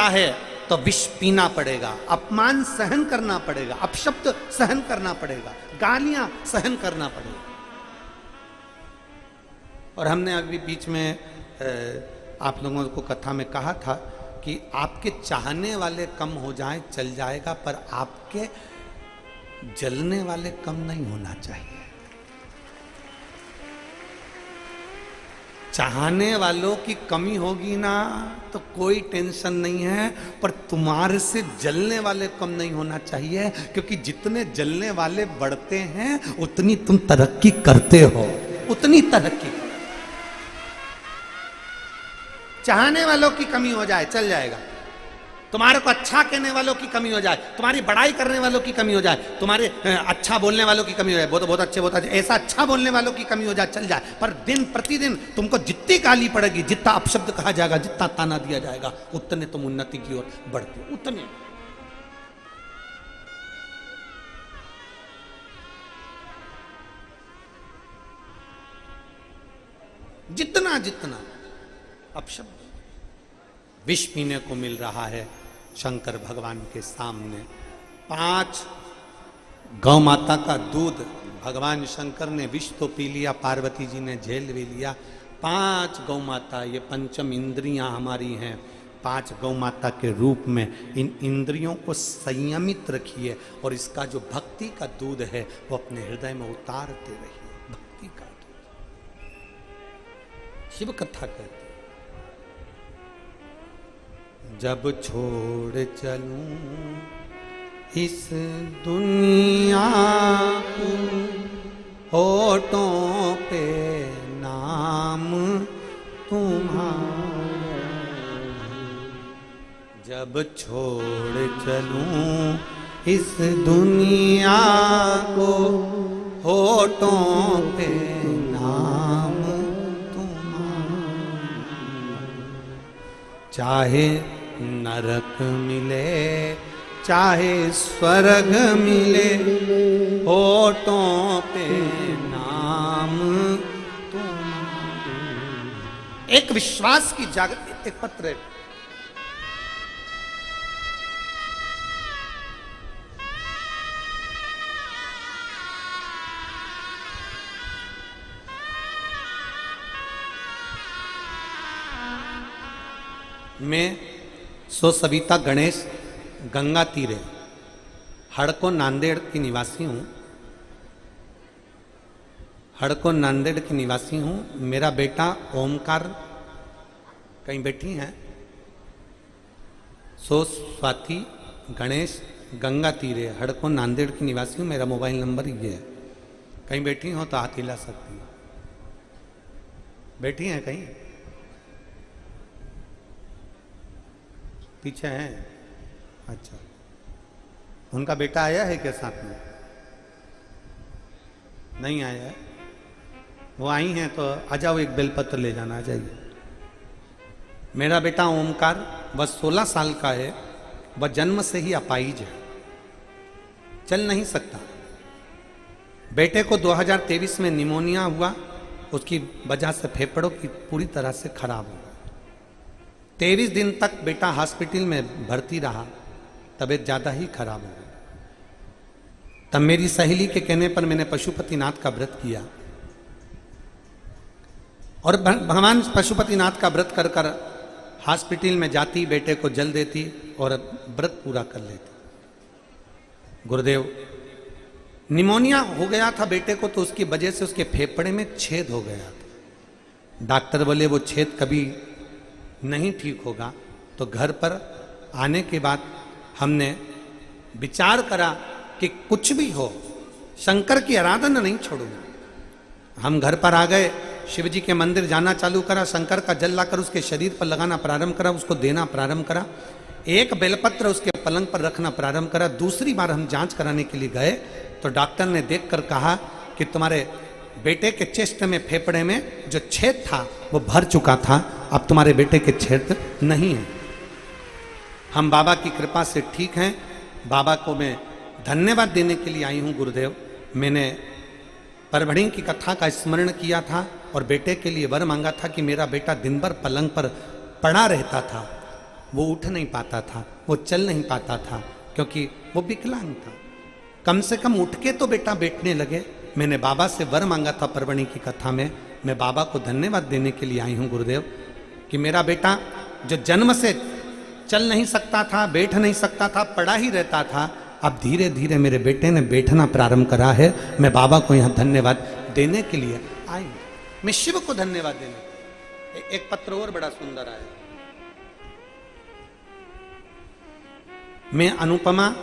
है तो विष पीना पड़ेगा, अपमान सहन करना पड़ेगा, अपशब्द सहन करना पड़ेगा, गालियां सहन करना पड़ेगा। और हमने अभी बीच में आप लोगों को कथा में कहा था कि आपके चाहने वाले कम हो जाएं चल जाएगा, पर आपके जलने वाले कम नहीं होना चाहिए। चाहने वालों की कमी होगी ना तो कोई टेंशन नहीं है, पर तुम्हारे से जलने वाले कम नहीं होना चाहिए, क्योंकि जितने जलने वाले बढ़ते हैं उतनी तुम तरक्की करते हो, उतनी तरक्की। चाहने वालों की कमी हो जाए चल जाएगा, तुम्हारे को अच्छा कहने वालों की कमी हो जाए, तुम्हारी बड़ाई करने वालों की कमी हो जाए, तुम्हारे अच्छा बोलने वालों की कमी हो जाए, वो तो बहुत अच्छे बहुत अच्छे, ऐसा अच्छा बोलने वालों की कमी हो जाए चल जाए, पर दिन प्रतिदिन तुमको जितनी गाली पड़ेगी, जितना अपशब्द कहा जाएगा, जितना ताना दिया जाएगा, उतने तुम उन्नति की ओर बढ़ते हो, उतने। जितना जितना अपशब्द विष पीने को मिल रहा है शंकर भगवान के सामने। 5 गौ माता का दूध भगवान शंकर ने विष तो पी लिया, पार्वती जी ने झेल भी लिया। 5 गौ माता, ये पंचम इंद्रियां हमारी हैं, 5 गौ माता के रूप में इन इंद्रियों को संयमित रखिए और इसका जो भक्ति का दूध है वो अपने हृदय में उतारते रहिए। भक्ति का दूध शिव कथा कहते हैं। जब छोड़ चलूं इस दुनिया को, होठों पे नाम तुम्हारा, जब छोड़ चलूं इस दुनिया को, होठों पे नाम तुम्हारा, चाहे नरक मिले चाहे स्वर्ग मिले, होठों पे नाम तुम। एक विश्वास की जागृति, एक पत्र मैं सो सविता गणेश गंगा तीरे हड़को नांदेड़ की निवासी हूँ। हड़को नांदेड़ की निवासी हूँ। मेरा बेटा ओमकार कहीं बैठी हैं। सो स्वाति गणेश गंगा तीरे हड़को नांदेड़ की निवासी हूँ। मेरा मोबाइल नंबर ये है, कहीं बैठी हो तो हाथ हिला सकती हूँ। बैठी हैं कहीं पीछे हैं? अच्छा, उनका बेटा आया है क्या साथ में? नहीं आया है। वो आई हैं तो आ जाओ, एक बेलपत्र ले जाना, आ जाइए। मेरा बेटा ओमकार वह 16 साल का है। वह जन्म से ही अपाहिज है, चल नहीं सकता। बेटे को 2023 में निमोनिया हुआ, उसकी वजह से फेफड़ों की पूरी तरह से खराब हो गया। 23 दिन तक बेटा हॉस्पिटल में भर्ती रहा, तबीयत ज़्यादा ही खराब हो गई। तब मेरी सहेली के कहने पर मैंने पशुपतिनाथ का व्रत किया और भगवान पशुपतिनाथ का व्रत कर कर हॉस्पिटल में जाती, बेटे को जल देती और व्रत पूरा कर लेती। गुरुदेव, निमोनिया हो गया था बेटे को, तो उसकी वजह से उसके फेफड़े में छेद हो गया था। डॉक्टर बोले वो छेद कभी नहीं ठीक होगा। तो घर पर आने के बाद हमने विचार करा कि कुछ भी हो शंकर की आराधना नहीं छोड़ूंगा। हम घर पर आ गए, शिव जी के मंदिर जाना चालू करा, शंकर का जल लाकर उसके शरीर पर लगाना प्रारंभ करा, उसको देना प्रारंभ करा, एक बेलपत्र उसके पलंग पर रखना प्रारंभ करा। दूसरी बार हम जांच कराने के लिए गए तो डॉक्टर ने देखकर कहा कि तुम्हारे बेटे के चेस्ट में, फेफड़े में जो छेद था वो भर चुका था, अब तुम्हारे बेटे के छेद नहीं है। हम बाबा की कृपा से ठीक हैं। बाबा को मैं धन्यवाद देने के लिए आई हूँ। गुरुदेव, मैंने परभणी की कथा का स्मरण किया था और बेटे के लिए वर मांगा था कि मेरा बेटा दिन भर पलंग पर पड़ा रहता था वो उठ नहीं पाता था, वो चल नहीं पाता था, क्योंकि वो विकलांग था। कम से कम उठ के तो बेटा बैठने लगे। मैंने बाबा से वर मांगा था परवणी की कथा में। मैं बाबा को धन्यवाद देने के लिए आई हूँ गुरुदेव, कि मेरा बेटा जो जन्म से चल नहीं सकता था, बैठ नहीं सकता था, पड़ा ही रहता था, अब धीरे धीरे मेरे बेटे ने बैठना प्रारंभ करा है। मैं बाबा को यहाँ धन्यवाद देने के लिए आई हूँ, मैं शिव को धन्यवाद देने। एक पत्र और बड़ा सुंदर आया। मैं अनुपमा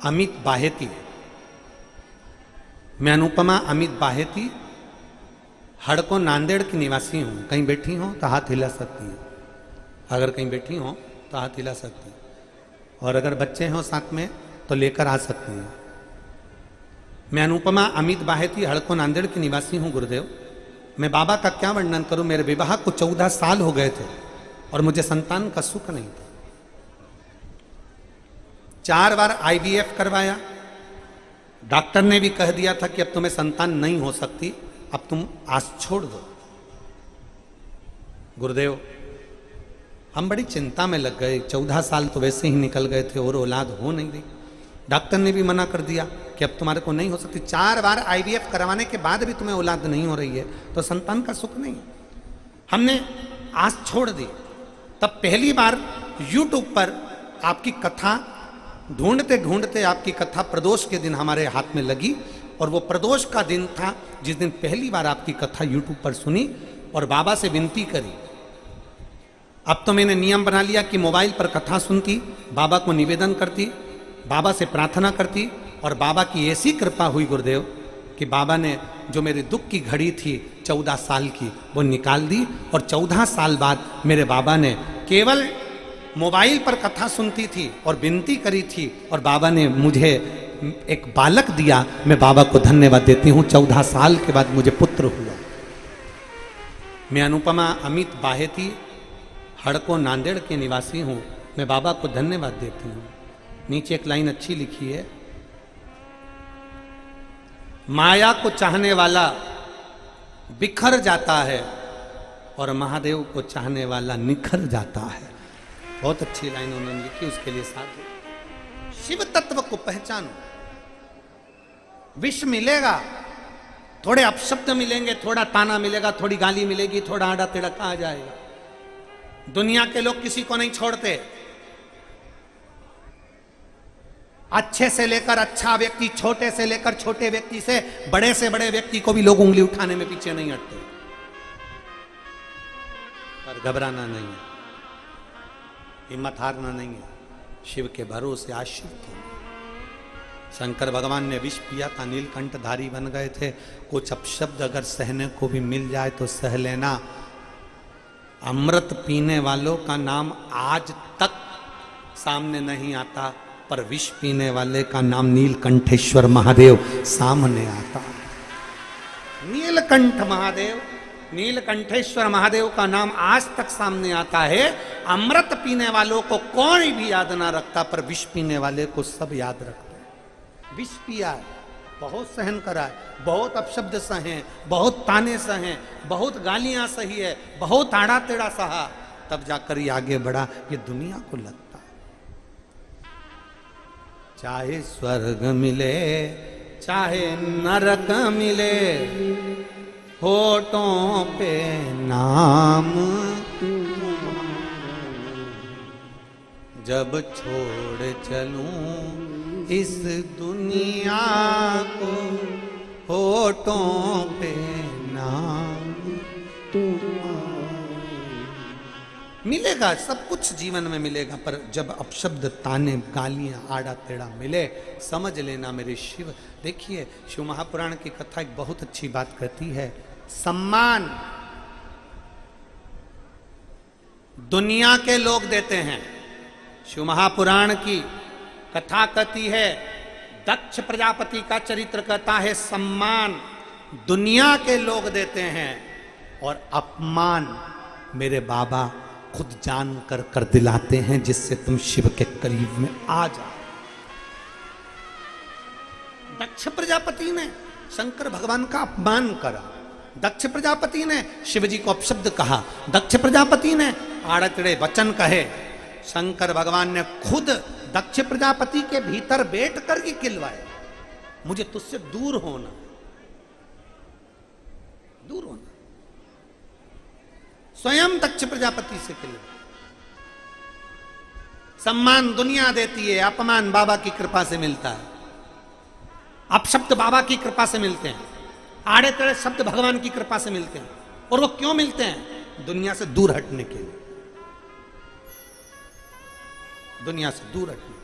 अमित बाहेती, मैं अनुपमा अमित बाहेती हड़को नांदेड़ की निवासी हूं। कहीं बैठी हो तो हाथ हिला सकती हैं, अगर कहीं बैठी हो तो हाथ हिला सकती हैं, और अगर बच्चे हो साथ में तो लेकर आ सकती हैं। मैं अनुपमा अमित बाहेती हड़को नांदेड़ की निवासी हूं गुरुदेव। मैं बाबा का क्या वर्णन करूं। मेरे विवाह को 14 साल हो गए थे और मुझे संतान का सुख नहीं था। 4 बार IVF करवाया, डॉक्टर ने भी कह दिया था कि अब तुम्हें संतान नहीं हो सकती, अब तुम आस छोड़ दो। गुरुदेव हम बड़ी चिंता में लग गए। 14 साल तो वैसे ही निकल गए थे और औलाद हो नहीं रही। डॉक्टर ने भी मना कर दिया कि अब तुम्हारे को नहीं हो सकती। 4 बार IVF करवाने के बाद भी तुम्हें औलाद नहीं हो रही है तो संतान का सुख नहीं। हमने आस छोड़ दी। तब पहली बार YouTube पर आपकी कथा ढूंढते ढूंढते आपकी कथा प्रदोष के दिन हमारे हाथ में लगी, और वो प्रदोष का दिन था जिस दिन पहली बार आपकी कथा YouTube पर सुनी और बाबा से विनती करी। अब तो मैंने नियम बना लिया कि मोबाइल पर कथा सुनती, बाबा को निवेदन करती, बाबा से प्रार्थना करती, और बाबा की ऐसी कृपा हुई गुरुदेव कि बाबा ने जो मेरे दुख की घड़ी थी 14 साल की वो निकाल दी। और 14 साल बाद मेरे बाबा ने केवल मोबाइल पर कथा सुनती थी और विनती करी थी, और बाबा ने मुझे एक बालक दिया। मैं बाबा को धन्यवाद देती हूँ। 14 साल के बाद मुझे पुत्र हुआ। मैं अनुपमा अमित बाहेती हड़को नांदेड़ के निवासी हूँ। मैं बाबा को धन्यवाद देती हूँ। नीचे एक लाइन अच्छी लिखी है, माया को चाहने वाला बिखर जाता है और महादेव को चाहने वाला निखर जाता है। बहुत अच्छी लाइन उन्होंने लिखी, उसके लिए साथ दो। शिव तत्व को पहचानो। विष मिलेगा, थोड़े अपशब्द मिलेंगे, थोड़ा ताना मिलेगा, थोड़ी गाली मिलेगी, थोड़ा आड़ा टेढ़ा कहा जाएगा। दुनिया के लोग किसी को नहीं छोड़ते। अच्छे से लेकर अच्छा व्यक्ति, छोटे से लेकर छोटे व्यक्ति से बड़े व्यक्ति को भी लोग उंगली उठाने में पीछे नहीं हटते। पर घबराना नहीं है, हिम्मत हारना नहीं है, शिव के भरोसे आश्रित हो। शंकर भगवान ने विष पिया था, नीलकंठधारी बन गए थे। कुछ अपशब्द अगर सहने को भी मिल जाए तो सह लेना। अमृत पीने वालों का नाम आज तक सामने नहीं आता, पर विष पीने वाले का नाम नीलकंठेश्वर महादेव सामने आता। नीलकंठ महादेव, नीलकंठेश्वर महादेव का नाम आज तक सामने आता है। अमृत पीने वालों को कोई भी याद ना रखता, पर विष पीने वाले को सब याद रखते हैं। विष पिया है, बहुत सहन करा है, बहुत अपशब्द सहे, बहुत ताने सहे, बहुत गालियां सही है, बहुत आड़ा टेढ़ा सहा, तब जाकर ये आगे बढ़ा। ये दुनिया को लगता है चाहे स्वर्ग मिले चाहे नरक मिले, होठों पे नाम जब छोड़ चलूं इस दुनिया को, होठों पे नाम मिलेगा। सब कुछ जीवन में मिलेगा, पर जब अपशब्द ताने गालियां आड़ा टेढ़ा मिले, समझ लेना मेरे शिव। देखिए शिव महापुराण की कथा एक बहुत अच्छी बात कहती है। सम्मान दुनिया के लोग देते हैं। शिव महापुराण की कथा कहती है, दक्ष प्रजापति का चरित्र कहता है सम्मान दुनिया के लोग देते हैं, और अपमान मेरे बाबा खुद जान कर दिलाते हैं, जिससे तुम शिव के करीब में आ जाओ। दक्ष प्रजापति ने शंकर भगवान का अपमान करा, दक्ष प्रजापति ने शिव जी को अपशब्द कहा, दक्ष प्रजापति ने आड़े टेढ़े वचन कहे, शंकर भगवान ने खुद दक्ष प्रजापति के भीतर बैठ करके खिलवाया, मुझे तुझसे दूर होना, दूर होना। स्वयं दक्ष प्रजापति से खिलवाया। सम्मान दुनिया देती है, अपमान बाबा की कृपा से मिलता है, अपशब्द बाबा की कृपा से मिलते हैं, आड़े तेड़े शब्द भगवान की कृपा से मिलते हैं। और वो क्यों मिलते हैं? दुनिया से दूर हटने के लिए, दुनिया से दूर हटने के लिए।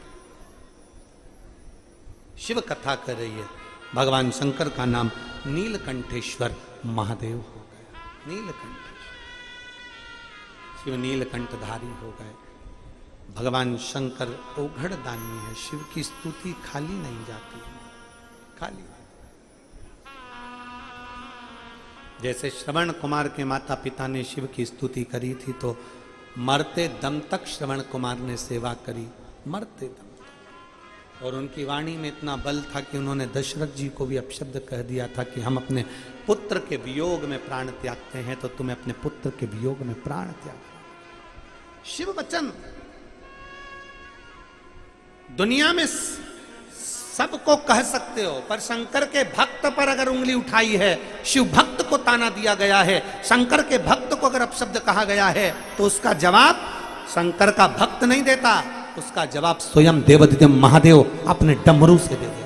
शिव कथा कर रही है, भगवान शंकर का नाम नीलकंठेश्वर महादेव हो गया। नीलकंठेश्वर, शिव नीलकंठधारी हो गए। भगवान शंकर औघड़ दानी है, शिव की स्तुति खाली नहीं जाती है, खाली। जैसे श्रवण कुमार के माता पिता ने शिव की स्तुति करी थी, तो मरते दम तक श्रवण कुमार ने सेवा करी, मरते दम तक। और उनकी वाणी में इतना बल था कि उन्होंने दशरथ जी को भी अपशब्द कह दिया था कि हम अपने पुत्र के वियोग में प्राण त्यागते हैं, तो तुम्हें अपने पुत्र के वियोग में प्राण त्याग। शिव वचन दुनिया में सबको कह सकते हो, पर शंकर के भक्त पर अगर उंगली उठाई है, शिव भक्त को ताना दिया गया है, शंकर के भक्त को अगर अपशब्द कहा गया है, तो उसका जवाब शंकर का भक्त नहीं देता, उसका जवाब स्वयं देवाधिदेव महादेव अपने डमरू से दे देता।